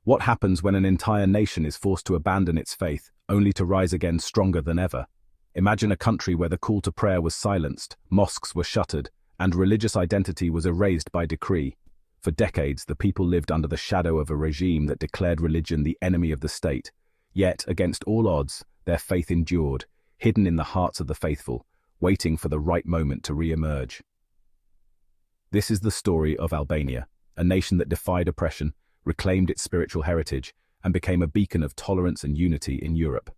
What happens when an entire nation is forced to abandon its faith, only to rise again stronger than ever? Imagine a country where the call to prayer was silenced, mosques were shuttered, and religious identity was erased by decree. For decades, the people lived under the shadow of a regime that declared religion the enemy of the state. Yet, against all odds, their faith endured, hidden in the hearts of the faithful, waiting for the right moment to re-emerge. This is the story of Albania, a nation that defied oppression, reclaimed its spiritual heritage, and became a beacon of tolerance and unity in Europe.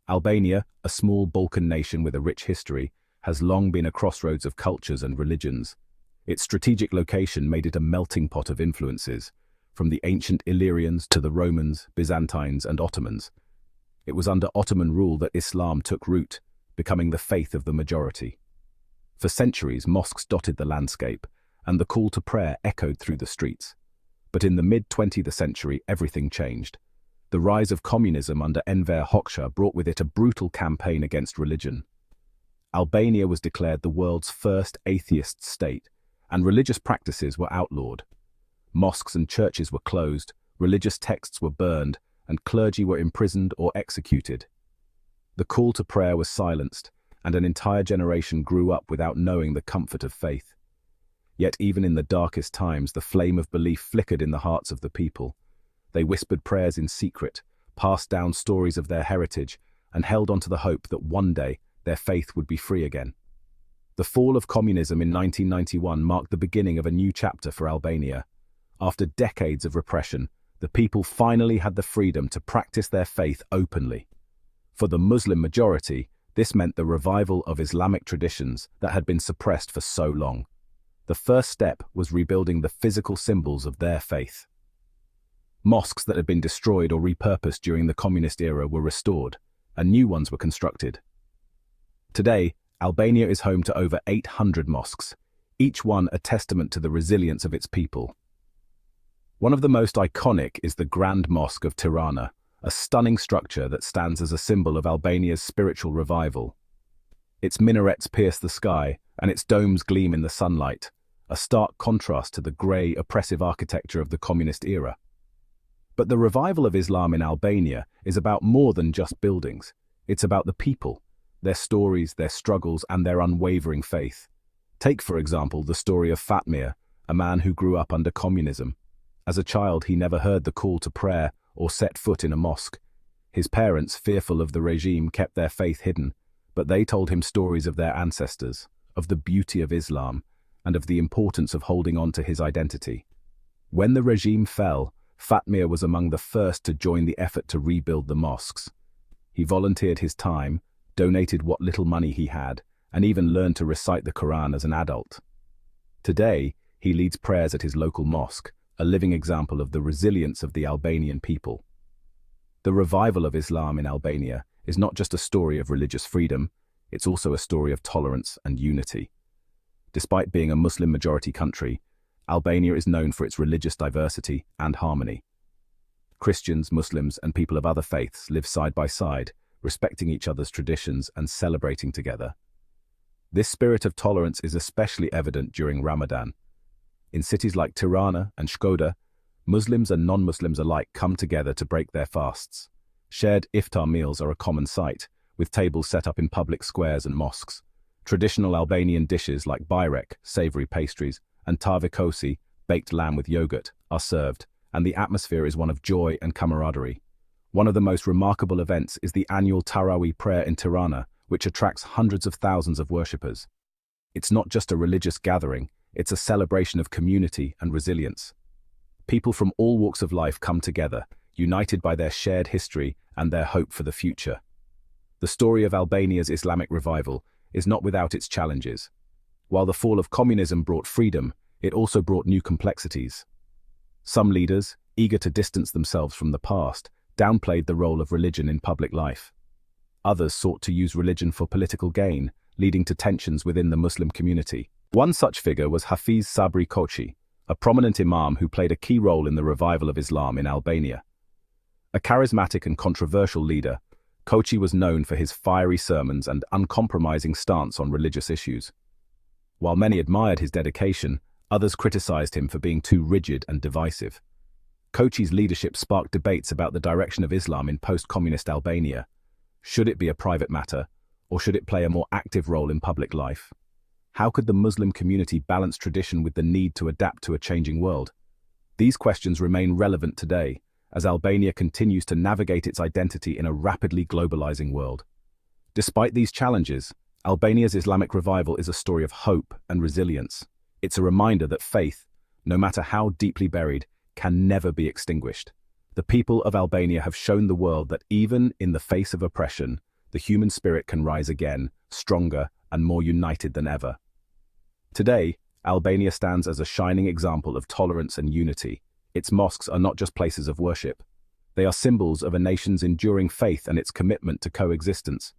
Albania, a small Balkan nation with a rich history, has long been a crossroads of cultures and religions. Its strategic location made it a melting pot of influences, from the ancient Illyrians to the Romans, Byzantines, and Ottomans. It was under Ottoman rule that Islam took root, becoming the faith of the majority. For centuries, mosques dotted the landscape, and the call to prayer echoed through the streets. But in the mid-20th century, everything changed. The rise of communism under Enver Hoxha brought with it a brutal campaign against religion. Albania was declared the world's first atheist state, and religious practices were outlawed. Mosques and churches were closed, religious texts were burned, and clergy were imprisoned or executed. The call to prayer was silenced, and an entire generation grew up without knowing the comfort of faith. Yet even in the darkest times, the flame of belief flickered in the hearts of the people. They whispered prayers in secret, passed down stories of their heritage, and held on to the hope that one day their faith would be free again. The fall of communism in 1991 marked the beginning of a new chapter for Albania. After decades of repression, the people finally had the freedom to practice their faith openly. For the Muslim majority, this meant the revival of Islamic traditions that had been suppressed for so long. The first step was rebuilding the physical symbols of their faith. Mosques that had been destroyed or repurposed during the communist era were restored, and new ones were constructed. Today, Albania is home to over 800 mosques, each one a testament to the resilience of its people. One of the most iconic is the Grand Mosque of Tirana, a stunning structure that stands as a symbol of Albania's spiritual revival. Its minarets pierce the sky, and its domes gleam in the sunlight, a stark contrast to the grey, oppressive architecture of the communist era. But the revival of Islam in Albania is about more than just buildings. It's about the people, their stories, their struggles, and their unwavering faith. Take, for example, the story of Fatmir, a man who grew up under communism. As a child, he never heard the call to prayer or set foot in a mosque. His parents, fearful of the regime, kept their faith hidden, but they told him stories of their ancestors, of the beauty of Islam, and of the importance of holding on to his identity. When the regime fell, Fatmir was among the first to join the effort to rebuild the mosques. He volunteered his time, donated what little money he had, and even learned to recite the Quran as an adult. Today, he leads prayers at his local mosque, a living example of the resilience of the Albanian people. The revival of Islam in Albania is not just a story of religious freedom, it's also a story of tolerance and unity. Despite being a Muslim-majority country, Albania is known for its religious diversity and harmony. Christians, Muslims, and people of other faiths live side by side, respecting each other's traditions and celebrating together. This spirit of tolerance is especially evident during Ramadan. In cities like Tirana and Shkodër, Muslims and non-Muslims alike come together to break their fasts. Shared iftar meals are a common sight, with tables set up in public squares and mosques. Traditional Albanian dishes like bajrek, savory pastries, and tavikosi, baked lamb with yogurt, are served, and the atmosphere is one of joy and camaraderie. One of the most remarkable events is the annual Tarawih prayer in Tirana, which attracts hundreds of thousands of worshippers. It's not just a religious gathering, it's a celebration of community and resilience. People from all walks of life come together, united by their shared history and their hope for the future. The story of Albania's Islamic revival is not without its challenges. While the fall of communism brought freedom, it also brought new complexities. Some leaders, eager to distance themselves from the past, downplayed the role of religion in public life. Others sought to use religion for political gain, leading to tensions within the Muslim community. One such figure was Hafiz Sabri Koçi, a prominent imam who played a key role in the revival of Islam in Albania. A charismatic and controversial leader, Koçi was known for his fiery sermons and uncompromising stance on religious issues. While many admired his dedication, others criticized him for being too rigid and divisive. Kochi's leadership sparked debates about the direction of Islam in post-communist Albania. Should it be a private matter, or should it play a more active role in public life? How could the Muslim community balance tradition with the need to adapt to a changing world? These questions remain relevant today, as Albania continues to navigate its identity in a rapidly globalizing world. Despite these challenges, Albania's Islamic revival is a story of hope and resilience. It's a reminder that faith, no matter how deeply buried, can never be extinguished. The people of Albania have shown the world that even in the face of oppression, the human spirit can rise again, stronger and more united than ever. Today, Albania stands as a shining example of tolerance and unity. Its mosques are not just places of worship. They are symbols of a nation's enduring faith and its commitment to coexistence.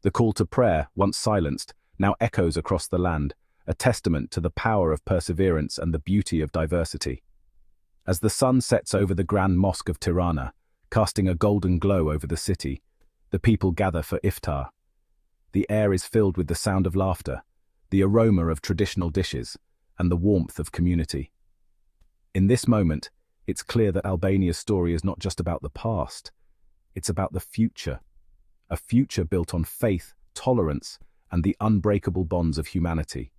The call to prayer, once silenced, now echoes across the land, a testament to the power of perseverance and the beauty of diversity. As the sun sets over the Grand Mosque of Tirana, casting a golden glow over the city, the people gather for iftar. The air is filled with the sound of laughter, the aroma of traditional dishes, and the warmth of community. In this moment, it's clear that Albania's story is not just about the past, it's about the future. A future built on faith, tolerance, and the unbreakable bonds of humanity.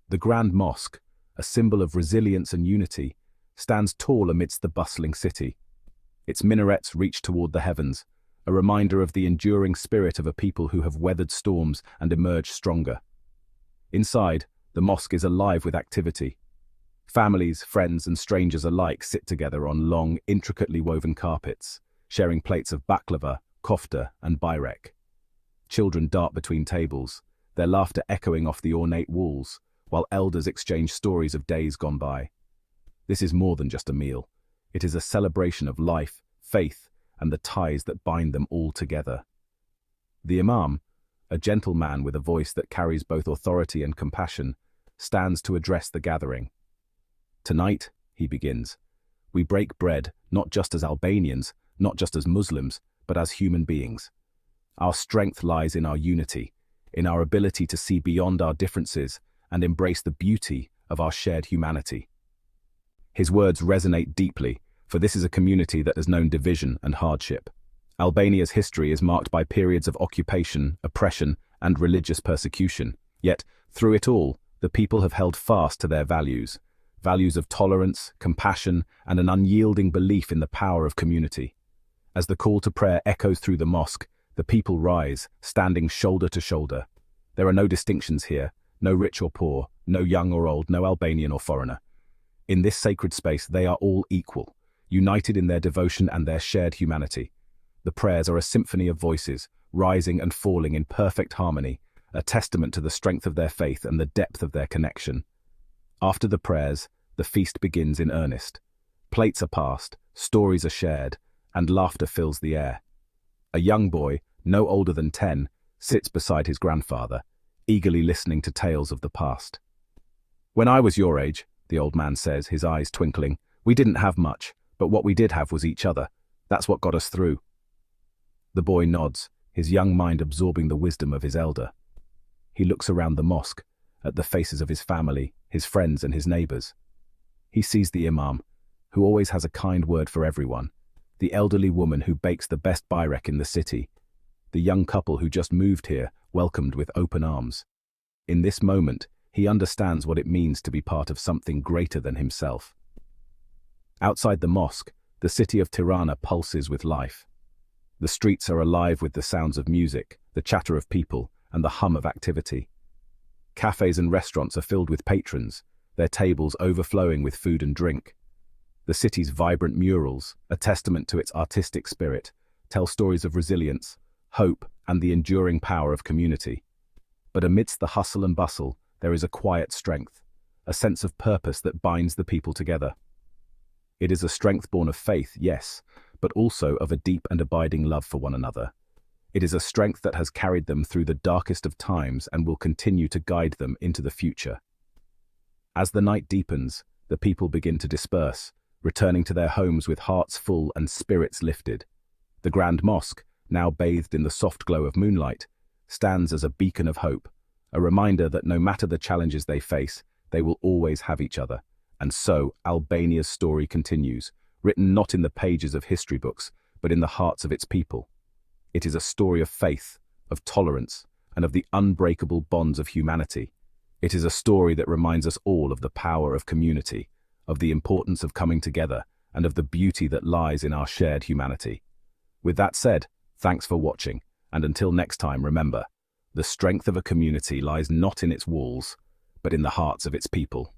The Grand Mosque, a symbol of resilience and unity, stands tall amidst the bustling city. Its minarets reach toward the heavens, a reminder of the enduring spirit of a people who have weathered storms and emerged stronger. Inside, the mosque is alive with activity. Families, friends, and strangers alike sit together on long, intricately woven carpets, sharing plates of baklava, kofta, and bayrek. Children dart between tables, their laughter echoing off the ornate walls, while elders exchange stories of days gone by. This is more than just a meal. It is a celebration of life, faith, and the ties that bind them all together. The Imam, a gentle man with a voice that carries both authority and compassion, stands to address the gathering. Tonight, he begins, we break bread not just as Albanians, not just as Muslims, but as human beings. Our strength lies in our unity, in our ability to see beyond our differences and embrace the beauty of our shared humanity. His words resonate deeply, for this is a community that has known division and hardship. Albania's history is marked by periods of occupation, oppression, and religious persecution. Yet, through it all, the people have held fast to their values of tolerance, compassion, and an unyielding belief in the power of community. As the call to prayer echoes through the mosque, the people rise, standing shoulder to shoulder. There are no distinctions here, no rich or poor, no young or old, no Albanian or foreigner. In this sacred space, they are all equal, united in their devotion and their shared humanity. The prayers are a symphony of voices, rising and falling in perfect harmony, a testament to the strength of their faith and the depth of their connection. After the prayers, the feast begins in earnest. Plates are passed, stories are shared, and laughter fills the air. A young boy, no older than 10, sits beside his grandfather, eagerly listening to tales of the past. When I was your age, the old man says, his eyes twinkling, we didn't have much, but what we did have was each other. That's what got us through. The boy nods, his young mind absorbing the wisdom of his elder. He looks around the mosque, at the faces of his family, his friends and his neighbors. He sees the imam, who always has a kind word for everyone, the elderly woman who bakes the best bayrek in the city, the young couple who just moved here, welcomed with open arms. In this moment, he understands what it means to be part of something greater than himself. Outside the mosque, the city of Tirana pulses with life. The streets are alive with the sounds of music, the chatter of people, and the hum of activity. Cafes and restaurants are filled with patrons, their tables overflowing with food and drink. The city's vibrant murals, a testament to its artistic spirit, tell stories of resilience, hope, and the enduring power of community. But amidst the hustle and bustle, there is a quiet strength, a sense of purpose that binds the people together. It is a strength born of faith, yes, but also of a deep and abiding love for one another. It is a strength that has carried them through the darkest of times and will continue to guide them into the future. As the night deepens, the people begin to disperse, returning to their homes with hearts full and spirits lifted. The Grand Mosque, now bathed in the soft glow of moonlight, stands as a beacon of hope, a reminder that no matter the challenges they face, they will always have each other. And so, Albania's story continues, written not in the pages of history books, but in the hearts of its people. It is a story of faith, of tolerance, and of the unbreakable bonds of humanity. It is a story that reminds us all of the power of community, of the importance of coming together, and of the beauty that lies in our shared humanity. With that said, thanks for watching, and until next time, remember, the strength of a community lies not in its walls, but in the hearts of its people.